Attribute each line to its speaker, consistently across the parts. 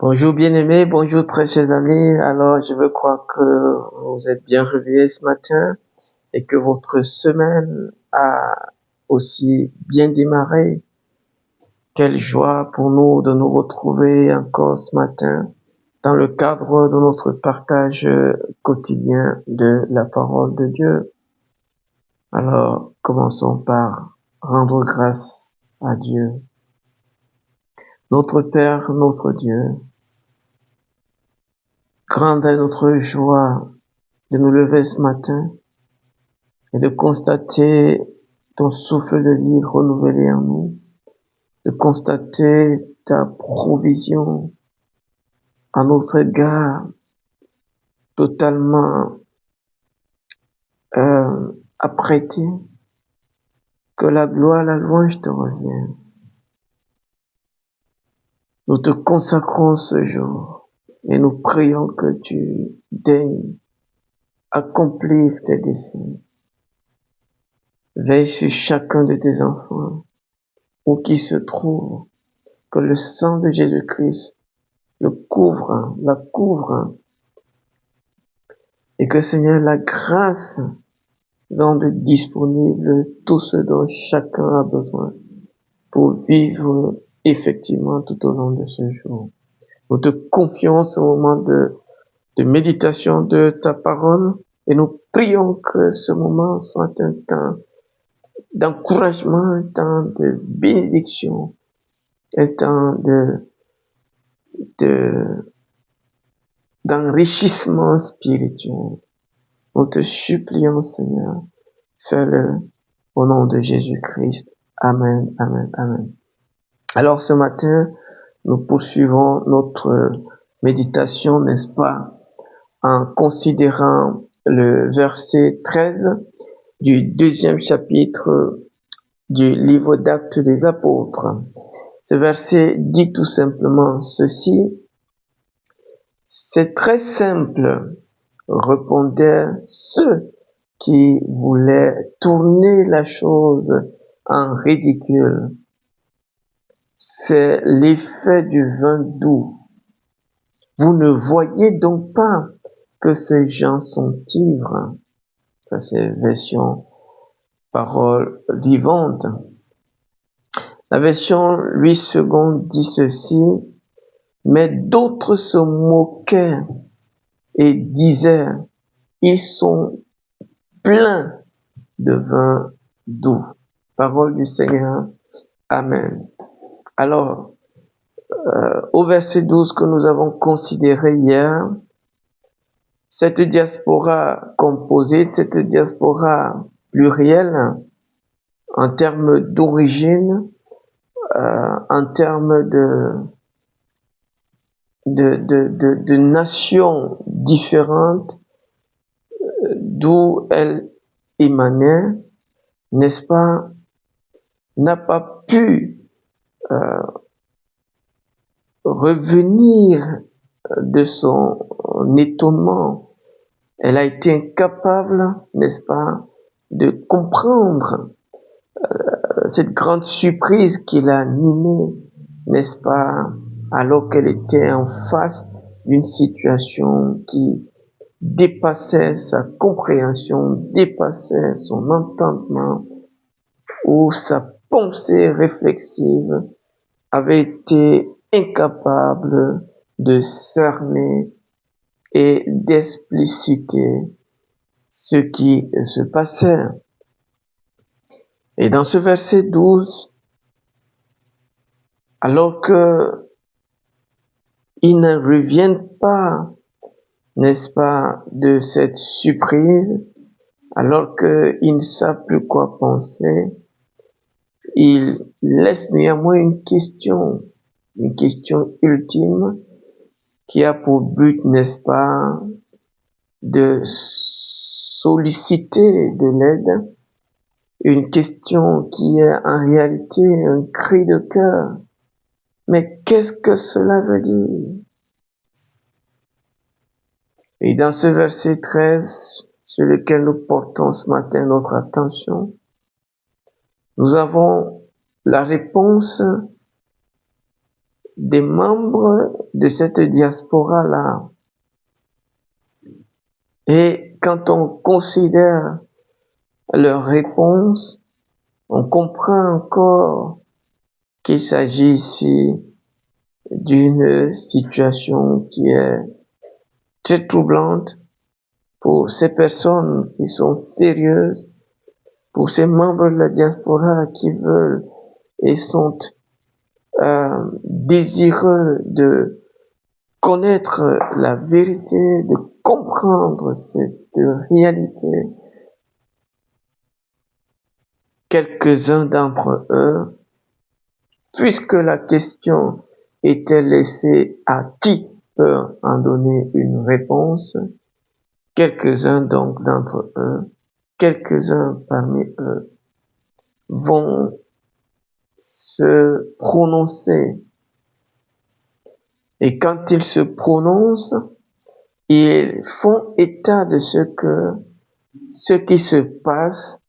Speaker 1: Bonjour bien-aimés, bonjour très chers amis. Alors, je veux croire que vous êtes bien réveillés ce matin et que votre semaine a aussi bien démarré. Quelle joie pour nous de nous retrouver encore ce matin dans le cadre de notre partage quotidien de la parole de Dieu. Alors, commençons par rendre grâce à Dieu. Notre Père, notre Dieu, grande est notre joie de nous lever ce matin et de constater ton souffle de vie renouvelé en nous, de constater ta provision à notre égard totalement apprêtée, que la gloire, la louange te revienne. Nous te consacrons ce jour et nous prions que tu daignes accomplir tes desseins. Veille sur chacun de tes enfants, où qu'ils se trouvent, que le sang de Jésus-Christ la couvre, et que Seigneur, la grâce rende disponible tout ce dont chacun a besoin pour vivre effectivement tout au long de ce jour. Nous te confions ce moment de méditation de ta parole et nous prions que ce moment soit un temps d'encouragement, un temps de bénédiction, un temps d'enrichissement spirituel. Nous te supplions, Seigneur, fais-le au nom de Jésus-Christ. Amen, amen, amen. Alors ce matin, nous poursuivons notre méditation, n'est-ce pas, en considérant le verset 13 du deuxième chapitre du livre d'Actes des Apôtres. Ce verset dit tout simplement ceci: c'est très simple, répondaient ceux qui voulaient tourner la chose en ridicule. C'est l'effet du vin doux. Vous ne voyez donc pas que ces gens sont ivres. Ça, c'est version parole vivante. La version 8 secondes dit ceci: mais d'autres se moquaient et disaient, ils sont pleins de vin doux. Parole du Seigneur. Amen. Alors, au verset 12 que nous avons considéré hier, cette diaspora composite, cette diaspora plurielle, en termes d'origine, en termes de nations différentes, d'où elle émanait, n'est-ce pas, n'a pas pu revenir de son étonnement. Elle a été incapable, n'est-ce pas, de comprendre cette grande surprise qui l'a animée, n'est-ce pas, alors qu'elle était en face d'une situation qui dépassait sa compréhension, dépassait son entendement, où sa pensée réflexive avait été incapable de cerner et d'expliciter ce qui se passait. Et dans ce verset 12, alors que ils ne reviennent pas, n'est-ce pas, de cette surprise, alors qu'ils ne savent plus quoi penser, ils laissent néanmoins une question ultime qui a pour but, n'est-ce pas, de solliciter de l'aide, une question qui est en réalité un cri de cœur. Mais qu'est-ce que cela veut dire? Et dans ce verset 13, sur lequel nous portons ce matin notre attention, nous avons la réponse des membres de cette diaspora-là. Et quand on considère leurs réponses, on comprend encore qu'il s'agit ici d'une situation qui est très troublante pour ces personnes qui sont sérieuses, pour ces membres de la diaspora qui veulent et sont désireux de connaître la vérité, de comprendre cette réalité. Quelques-uns d'entre eux, puisque la question était laissée à qui peut en donner une réponse, quelques-uns donc d'entre eux, quelques-uns parmi eux vont se prononcer. Et quand ils se prononcent, ils font état de ce qui se passe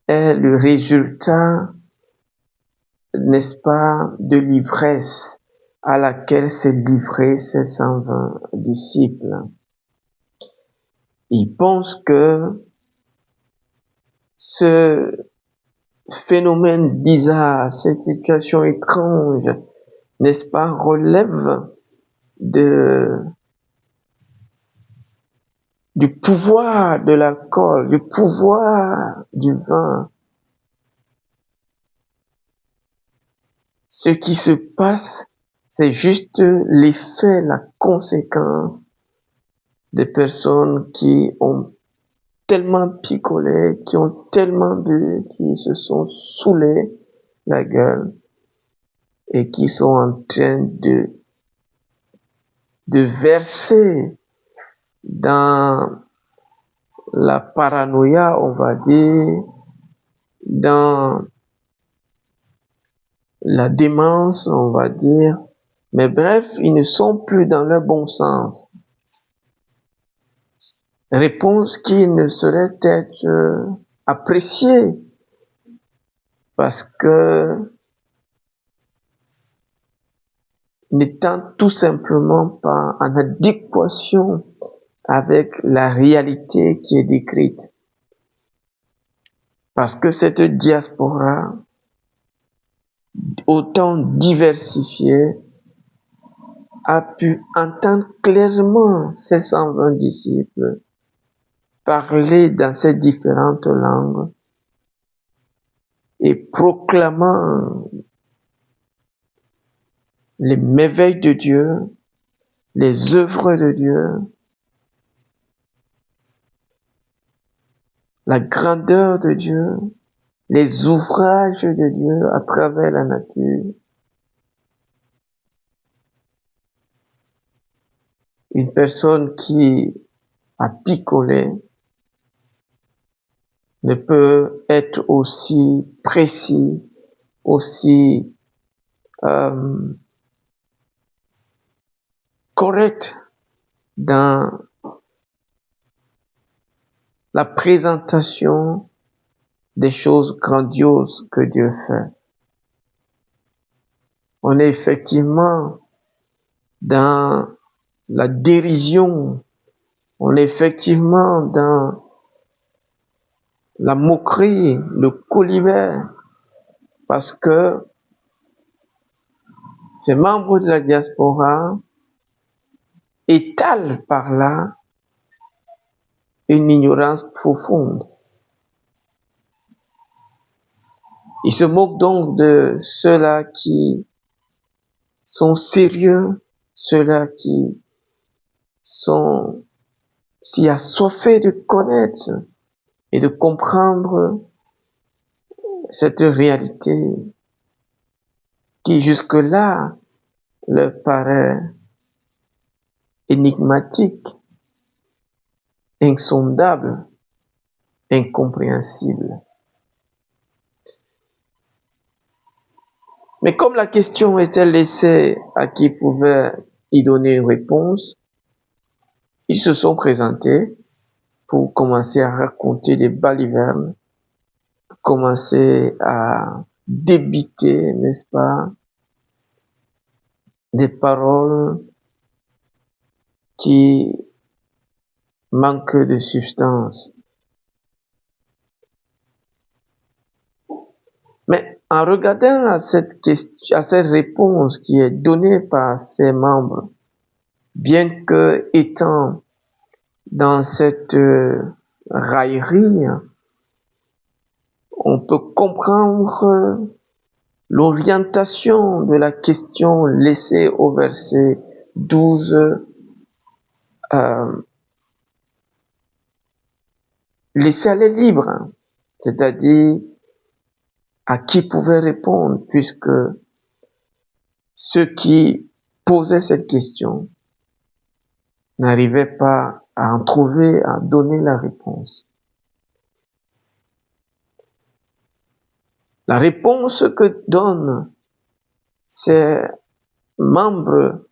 Speaker 1: est le résultat, n'est-ce pas, de l'ivresse à laquelle s'est livré ces 120 disciples. Ils pensent que ce phénomène bizarre, cette situation étrange, n'est-ce pas, relève du pouvoir de l'alcool, du pouvoir du vin. Ce qui se passe, c'est juste l'effet, la conséquence des personnes qui ont tellement picolé, qui ont tellement bu, qui se sont saoulés la gueule et qui sont en train de verser dans la paranoïa, on va dire, dans la démence, on va dire, mais bref, ils ne sont plus dans le bon sens. Réponse qui ne saurait être appréciée parce que n'étant tout simplement pas en adéquation avec la réalité qui est décrite. Parce que cette diaspora, autant diversifiée, a pu entendre clairement ces 120 disciples parler dans ces différentes langues et proclamant les merveilles de Dieu, les œuvres de Dieu, la grandeur de Dieu, les ouvrages de Dieu à travers la nature. Une personne qui a picolé ne peut être aussi précis, aussi correct dans la présentation des choses grandioses que Dieu fait. On est effectivement dans la dérision, on est effectivement dans la moquerie, le colibert, parce que ces membres de la diaspora étalent par là une ignorance profonde. Ils se moquent donc de ceux-là qui sont sérieux, ceux-là qui sont si assoiffés de connaître et de comprendre cette réalité qui jusque-là leur paraît énigmatique, insondable, incompréhensible. Mais comme la question était laissée à qui pouvait y donner une réponse, ils se sont présentés pour commencer à raconter des balivernes, pour commencer à débiter, n'est-ce pas, des paroles qui manquent de substance. Mais en regardant à cette question, à cette réponse qui est donnée par ses membres, bien que étant dans cette raillerie, on peut comprendre l'orientation de la question laissée au verset 12, laissée à l'air libre, c'est-à-dire à qui pouvait répondre, puisque ceux qui posaient cette question n'arrivaient pas à en trouver, à donner la réponse. La réponse que donnent ces membres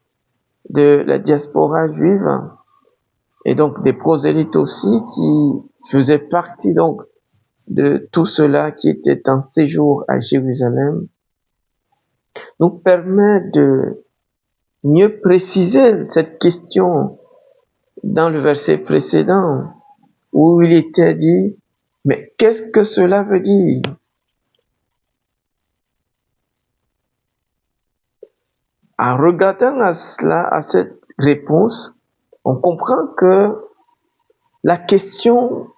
Speaker 1: de la diaspora juive, et donc des prosélytes aussi, qui faisaient partie donc de tout cela qui était en séjour à Jérusalem, nous permet de mieux préciser cette question dans le verset précédent, où il était dit, mais qu'est-ce que cela veut dire? En regardant à cela, à cette réponse, on comprend que la question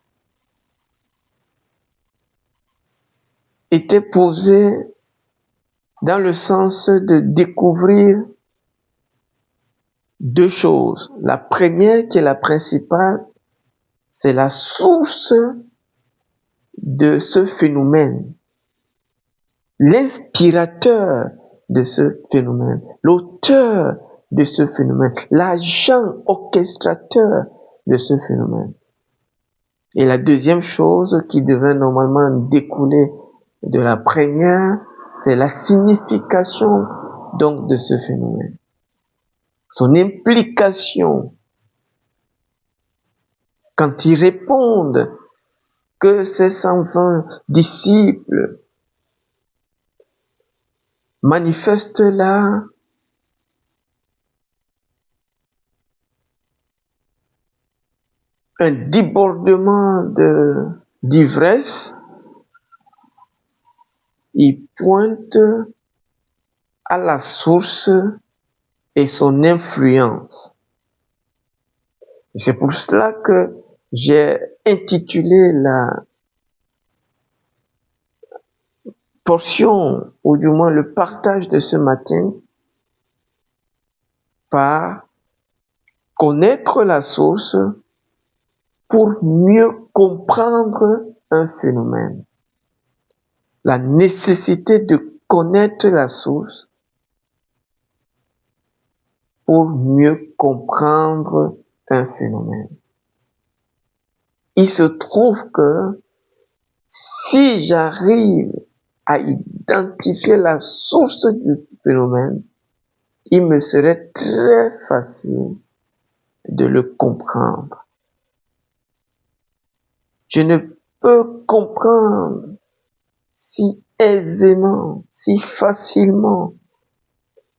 Speaker 1: était posée dans le sens de découvrir deux choses. La première, qui est la principale, c'est la source de ce phénomène, l'inspirateur de ce phénomène, l'auteur de ce phénomène, l'agent orchestrateur de ce phénomène. Et la deuxième chose qui devait normalement découler de la première, c'est la signification donc de ce phénomène, son implication. Quand ils répondent que ces 120 disciples manifestent là un débordement d'ivresse, ils pointent à la source et son influence. C'est pour cela que j'ai intitulé la portion, ou du moins le partage de ce matin, par connaître la source pour mieux comprendre un phénomène. La nécessité de connaître la source pour mieux comprendre un phénomène. Il se trouve que si j'arrive à identifier la source du phénomène, il me serait très facile de le comprendre. Je ne peux comprendre si aisément, si facilement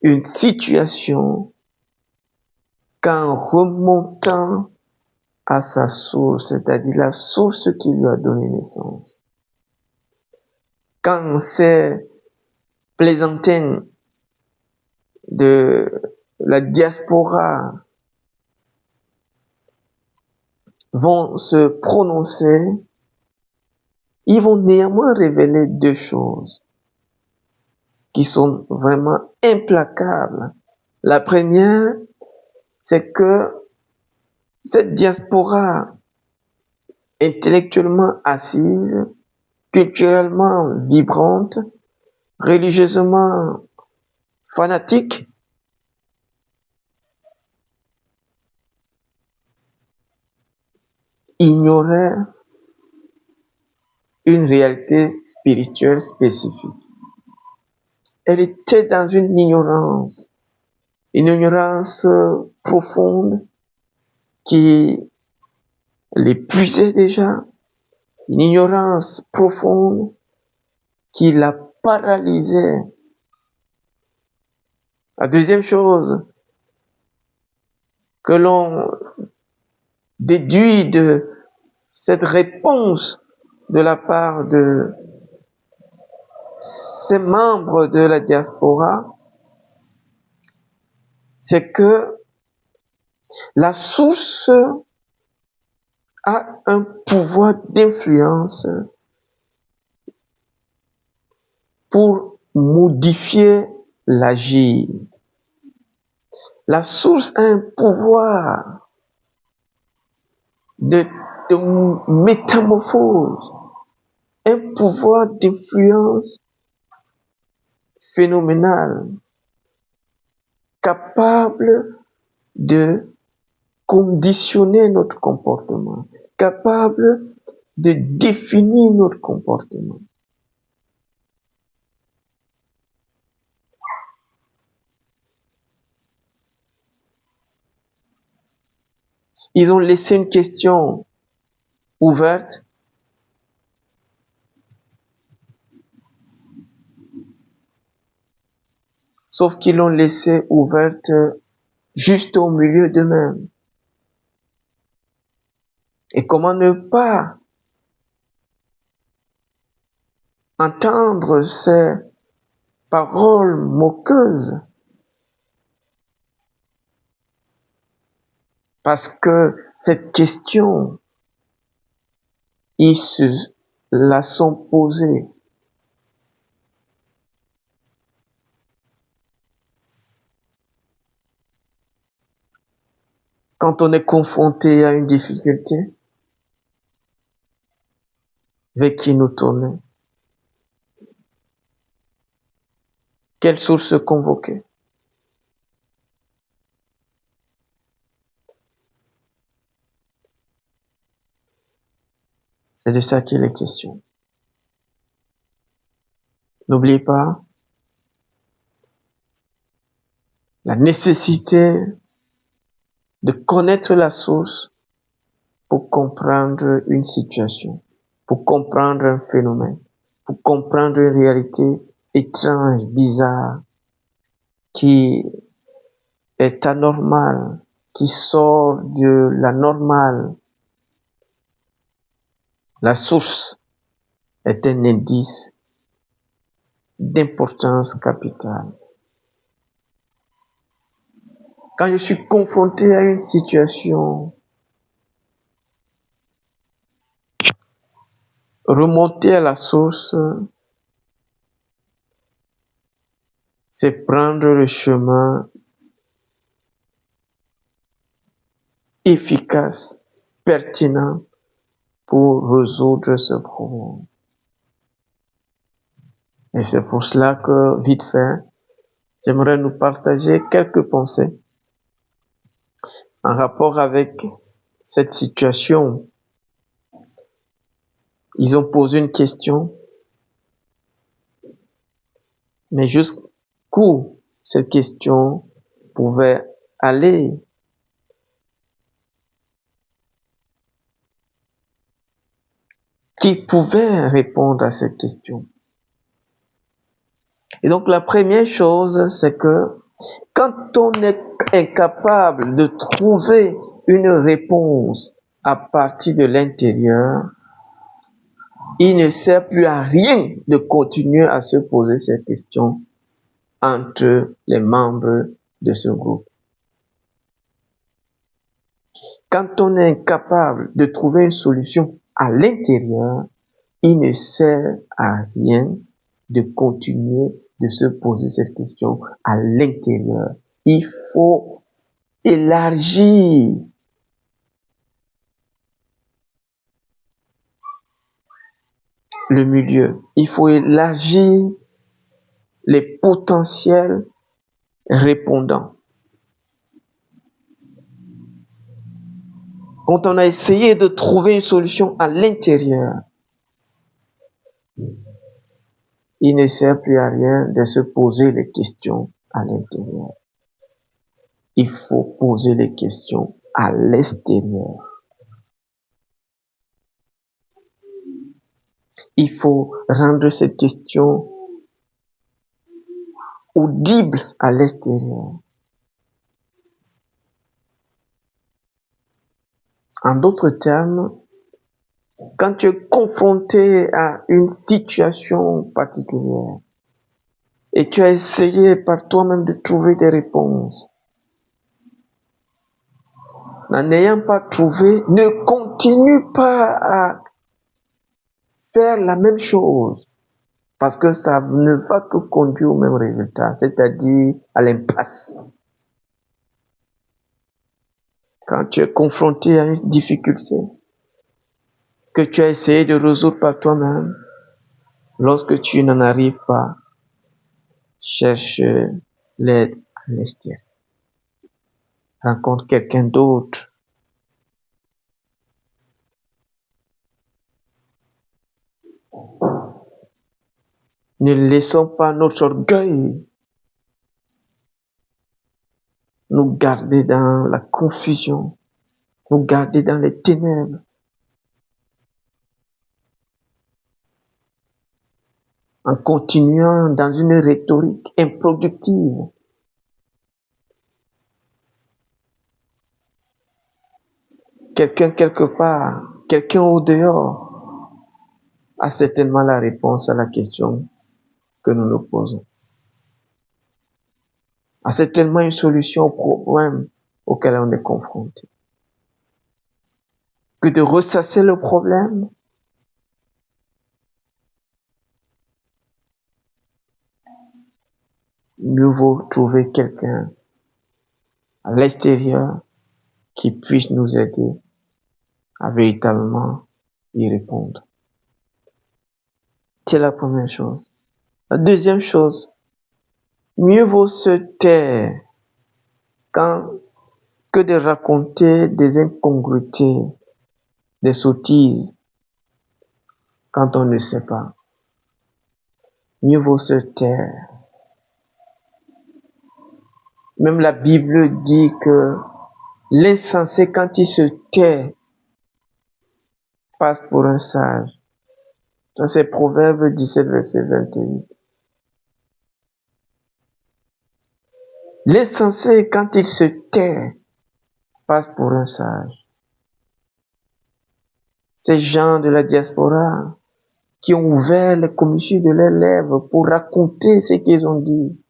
Speaker 1: une situation qu'en remontant à sa source, c'est-à-dire la source qui lui a donné naissance. Quand ces plaisantins de la diaspora vont se prononcer, ils vont néanmoins révéler deux choses qui sont vraiment implacables. La première, c'est que cette diaspora intellectuellement assise, culturellement vibrante, religieusement fanatique, ignorait une réalité spirituelle spécifique. Elle était dans une ignorance profonde qui l'épuisait déjà, une ignorance profonde qui la paralysait La deuxième chose que l'on déduit de cette réponse de la part de ces membres de la diaspora, c'est que la source a un pouvoir d'influence pour modifier l'agir. La source a un pouvoir de métamorphose, un pouvoir d'influence phénoménal, capable de conditionner notre comportement, capable de définir notre comportement. Ils ont laissé une question ouverte. Sauf qu'ils l'ont laissée ouverte juste au milieu d'eux-mêmes. Et comment ne pas entendre ces paroles moqueuses? Parce que cette question, ils se la sont posée. Quand on est confronté à une difficulté, vers qui nous tourner? Quelle source convoquer? C'est de ça qu'il est question. N'oubliez pas la nécessité de connaître la source pour comprendre une situation, pour comprendre un phénomène, pour comprendre une réalité étrange, bizarre, qui est anormale, qui sort de la normale. La source est un indice d'importance capitale. Quand je suis confronté à une situation, remonter à la source, c'est prendre le chemin efficace, pertinent pour résoudre ce problème. Et c'est pour cela que, vite fait, j'aimerais nous partager quelques pensées en rapport avec cette situation. Ils ont posé une question, mais jusqu'où cette question pouvait aller? Qui pouvait répondre à cette question? Et donc la première chose, c'est que quand on est incapable de trouver une réponse à partir de l'intérieur, il ne sert plus à rien de continuer à se poser ces questions entre les membres de ce groupe. Quand on est incapable de trouver une solution à l'intérieur, il ne sert à rien de continuer de se poser cette question à l'intérieur. Il faut élargir le milieu. Il faut élargir les potentiels répondants. Quand on a essayé de trouver une solution à l'intérieur, il ne sert plus à rien de se poser les questions à l'intérieur. Il faut poser les questions à l'extérieur. Il faut rendre cette question audible à l'extérieur. En d'autres termes, quand tu es confronté à une situation particulière et tu as essayé par toi-même de trouver des réponses, n'en ayant pas trouvé, ne continue pas à faire la même chose parce que ça ne va que conduire au même résultat, c'est-à-dire à l'impasse. Quand tu es confronté à une difficulté que tu as essayé de résoudre par toi-même, lorsque tu n'en arrives pas, cherche l'aide à l'extérieur. Rencontre quelqu'un d'autre. Ne laissons pas notre orgueil nous garder dans la confusion, nous garder dans les ténèbres, en continuant dans une rhétorique improductive. Quelqu'un quelque part, quelqu'un au dehors a certainement la réponse à la question que nous nous posons. A certainement une solution au problème auquel on est confronté. Que de ressasser le problème, mieux vaut trouver quelqu'un à l'extérieur qui puisse nous aider à véritablement y répondre. C'est la première chose. La deuxième chose, mieux vaut se taire que de raconter des incongruités, des sottises quand on ne sait pas. Mieux vaut se taire. Même la Bible dit que l'insensé, quand il se tait, passe pour un sage. Ça, c'est Proverbe 17, verset 28. L'insensé, quand il se tait, passe pour un sage. Ces gens de la diaspora qui ont ouvert les commissures de leurs lèvres pour raconter ce qu'ils ont dit,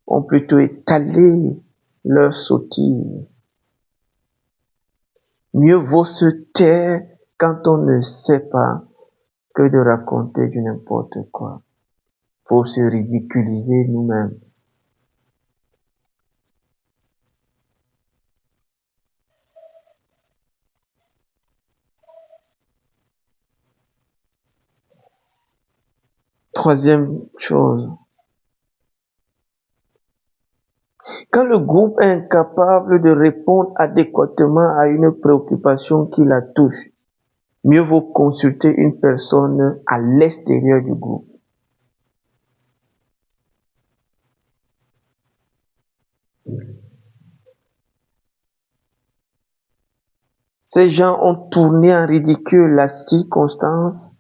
Speaker 1: ont plutôt étalé leurs sottises. Mieux vaut se taire quand on ne sait pas que de raconter du n'importe quoi pour se ridiculiser nous-mêmes. Troisième chose, quand le groupe est incapable de répondre adéquatement à une préoccupation qui la touche, mieux vaut consulter une personne à l'extérieur du groupe. Ces gens ont tourné en ridicule la circonstance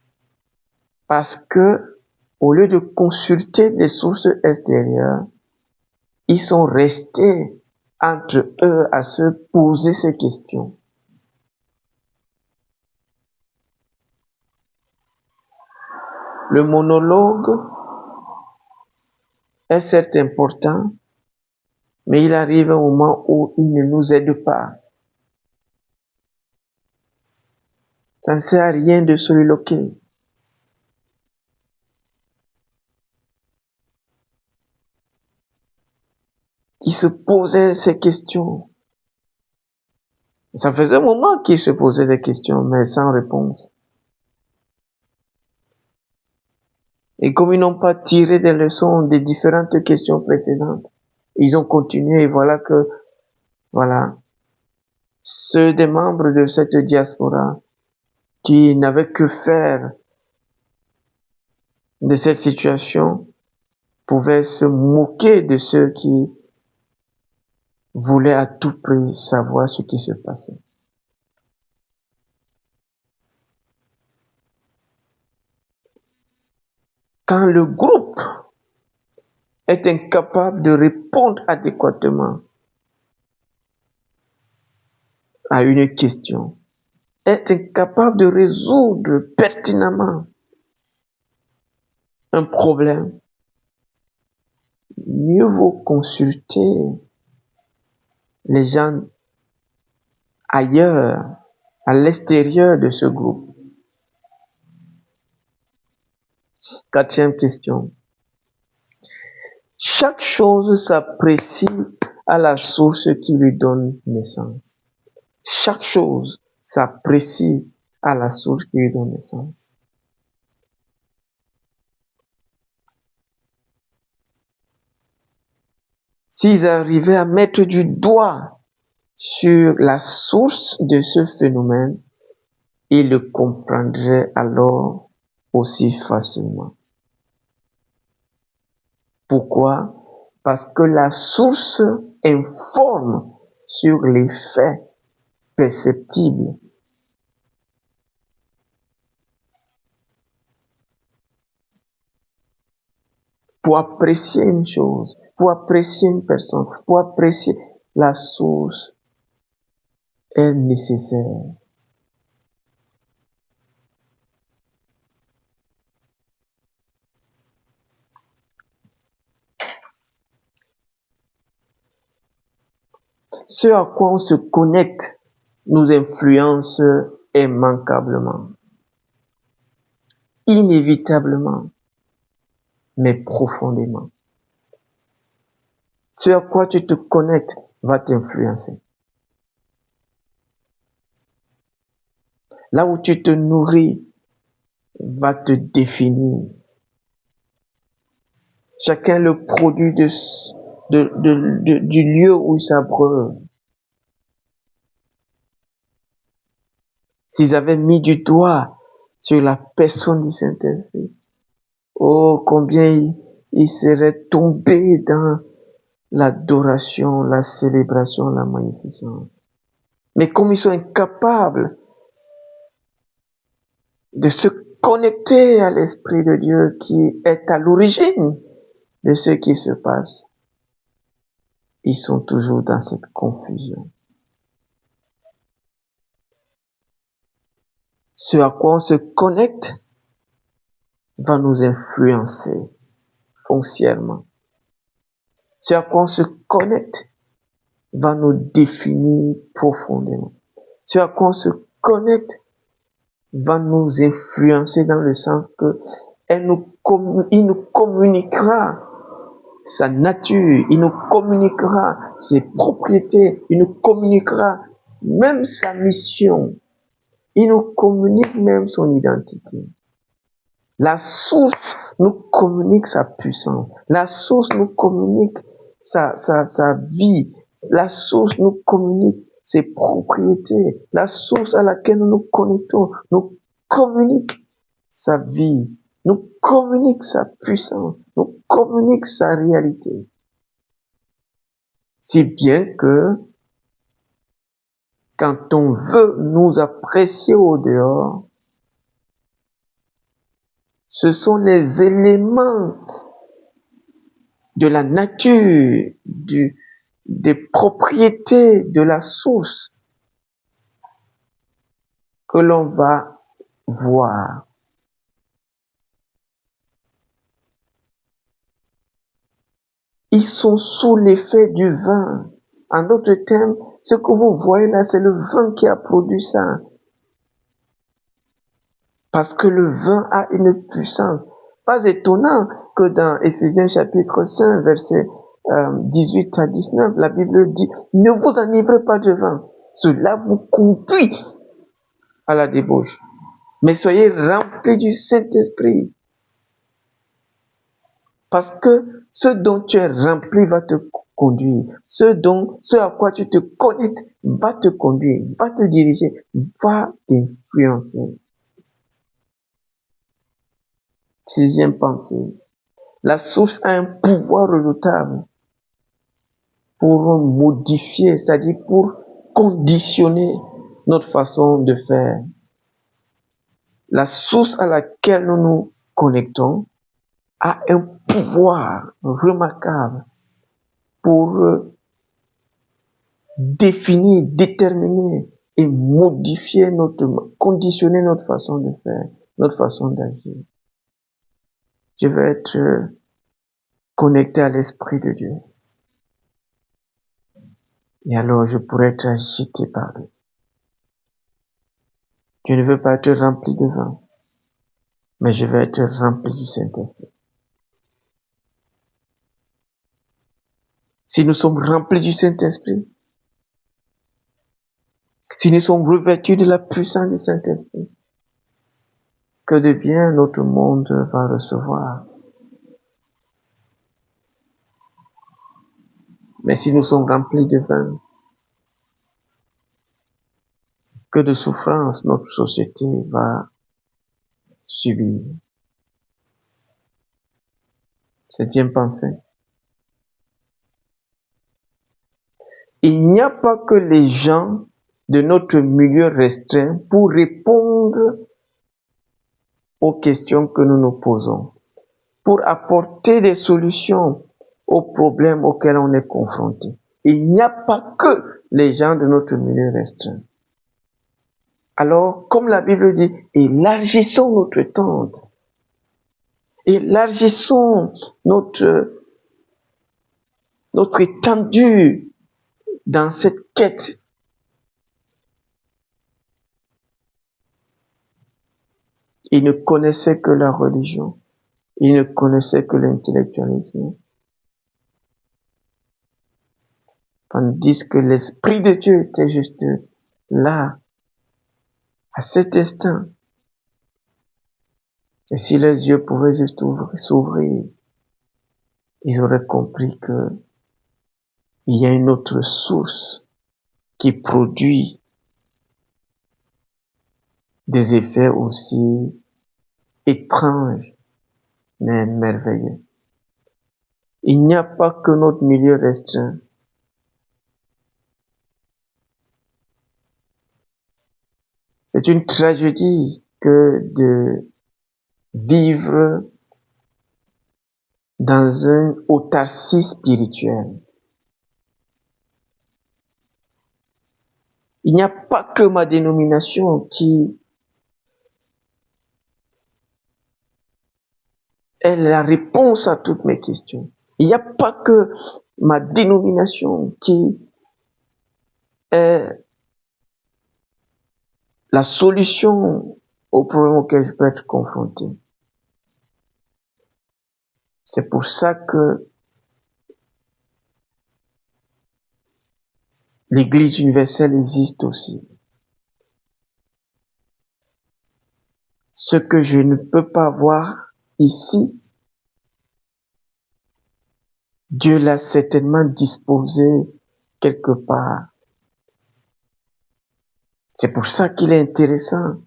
Speaker 1: parce que, au lieu de consulter des sources extérieures, ils sont restés entre eux à se poser ces questions. Le monologue est certes important, mais il arrive un moment où il ne nous aide pas. Ça ne sert à rien de soliloquer. Il se posait ces questions. Ça faisait un moment qu'il se posait des questions, mais sans réponse. Et comme ils n'ont pas tiré des leçons des différentes questions précédentes, ils ont continué et voilà, ceux des membres de cette diaspora qui n'avaient que faire de cette situation pouvaient se moquer de ceux qui voulaient à tout prix savoir ce qui se passait. Quand le groupe est incapable de répondre adéquatement à une question, est incapable de résoudre pertinemment un problème, mieux vaut consulter les gens ailleurs, à l'extérieur de ce groupe. Quatrième question. Chaque chose s'apprécie à la source qui lui donne naissance. Chaque chose s'apprécie à la source qui lui donne naissance. S'ils arrivaient à mettre du doigt sur la source de ce phénomène, ils le comprendraient alors aussi facilement. Pourquoi? Parce que la source informe sur les faits perceptibles. Pour apprécier une chose, pour apprécier une personne, pour apprécier la source est nécessaire. Ce à quoi on se connecte nous influence immanquablement, inévitablement, mais profondément. Ce à quoi tu te connectes va t'influencer. Là où tu te nourris va te définir. Chacun est le produit du lieu où il s'abreuve. S'ils avaient mis du doigt sur la personne du Saint-Esprit, oh, combien ils seraient tombés dans l'adoration, la célébration, la magnificence. Mais comme ils sont incapables de se connecter à l'Esprit de Dieu qui est à l'origine de ce qui se passe, ils sont toujours dans cette confusion. Ce à quoi on se connecte va nous influencer foncièrement. Ce à quoi on se connecte va nous définir profondément. Ce à quoi on se connecte va nous influencer dans le sens que il nous communiquera sa nature, il nous communiquera ses propriétés, il nous communiquera même sa mission, il nous communique même son identité. La source nous communique sa puissance, la source nous communique sa vie, la source nous communique ses propriétés, la source à laquelle nous nous connectons nous communique sa vie, nous communique sa puissance, nous communique sa réalité. Si bien que quand on veut nous apprécier au dehors, ce sont les éléments de la nature, des propriétés de la source que l'on va voir. Ils sont sous l'effet du vin. En d'autres termes, ce que vous voyez là, c'est le vin qui a produit ça. Parce que le vin a une puissance. Pas étonnant que dans Éphésiens chapitre 5, versets 18 à 19, la Bible dit, ne vous enivrez pas de vin. Cela vous conduit à la débauche. Mais soyez remplis du Saint-Esprit. Parce que ce dont tu es rempli va te conduire. Ce à quoi tu te connectes va te conduire, va te diriger, va t'influencer. Sixième pensée. La source a un pouvoir redoutable pour modifier, c'est-à-dire pour conditionner notre façon de faire. La source à laquelle nous nous connectons a un pouvoir remarquable pour définir, déterminer et modifier conditionner notre façon de faire, notre façon d'agir. Je veux être connecté à l'Esprit de Dieu. Et alors je pourrais être agité par lui. Je ne veux pas être rempli de vin, mais je veux être rempli du Saint-Esprit. Si nous sommes remplis du Saint-Esprit, si nous sommes revêtus de la puissance du Saint-Esprit, que de bien notre monde va recevoir. Mais si nous sommes remplis de vin, que de souffrance notre société va subir. Septième pensée. Il n'y a pas que les gens de notre milieu restreint pour répondre aux questions que nous nous posons, pour apporter des solutions aux problèmes auxquels on est confronté. Il n'y a pas que les gens de notre milieu restreint. Alors, comme la Bible dit, élargissons notre tente, élargissons notre étendue dans cette quête. Ils ne connaissaient que la religion, ils ne connaissaient que l'intellectualisme, tandis que l'Esprit de Dieu était juste là, à cet instant. Et si leurs yeux pouvaient juste s'ouvrir, ils auraient compris que il y a une autre source qui produit des effets aussi étranges, mais merveilleux. Il n'y a pas que notre milieu restreint. C'est une tragédie que de vivre dans une autarcie spirituelle. Il n'y a pas que ma dénomination qui est la réponse à toutes mes questions. Il n'y a pas que ma dénomination qui est la solution aux problèmes auxquels je peux être confronté. C'est pour ça que l'Église universelle existe aussi. Ce que je ne peux pas voir ici, Dieu l'a certainement disposé quelque part. C'est pour ça qu'il est intéressant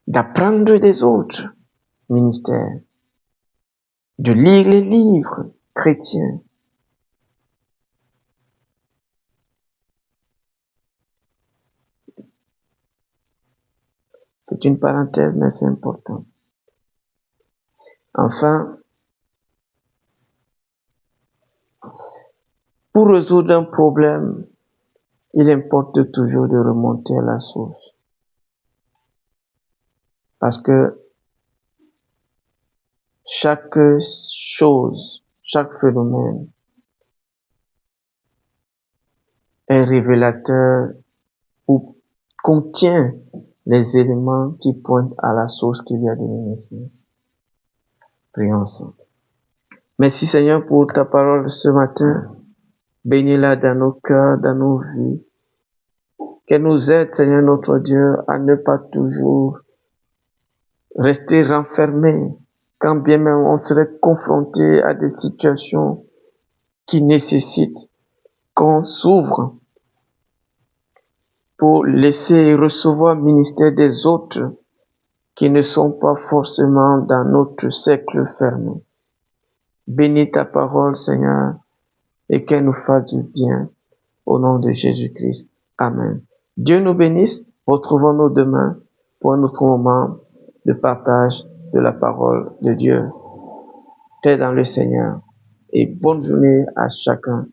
Speaker 1: d'apprendre des autres ministères, de lire les livres chrétiens. C'est une parenthèse, mais c'est important. Enfin, pour résoudre un problème, il importe toujours de remonter à la source. Parce que chaque chose, chaque phénomène est révélateur ou contient les éléments qui pointent à la source qui lui a donné naissance. Prions ensemble. Merci Seigneur pour ta parole ce matin. Bénis-la dans nos cœurs, dans nos vies. Qu'elle nous aide, Seigneur notre Dieu, à ne pas toujours rester renfermés, quand bien même on serait confronté à des situations qui nécessitent qu'on s'ouvre pour laisser et recevoir le ministère des autres qui ne sont pas forcément dans notre cercle fermé. Bénis ta parole, Seigneur, et qu'elle nous fasse du bien. Au nom de Jésus-Christ. Amen. Dieu nous bénisse. Retrouvons-nous demain pour un autre moment de partage de la parole de Dieu. Paix dans le Seigneur et bonne journée à chacun.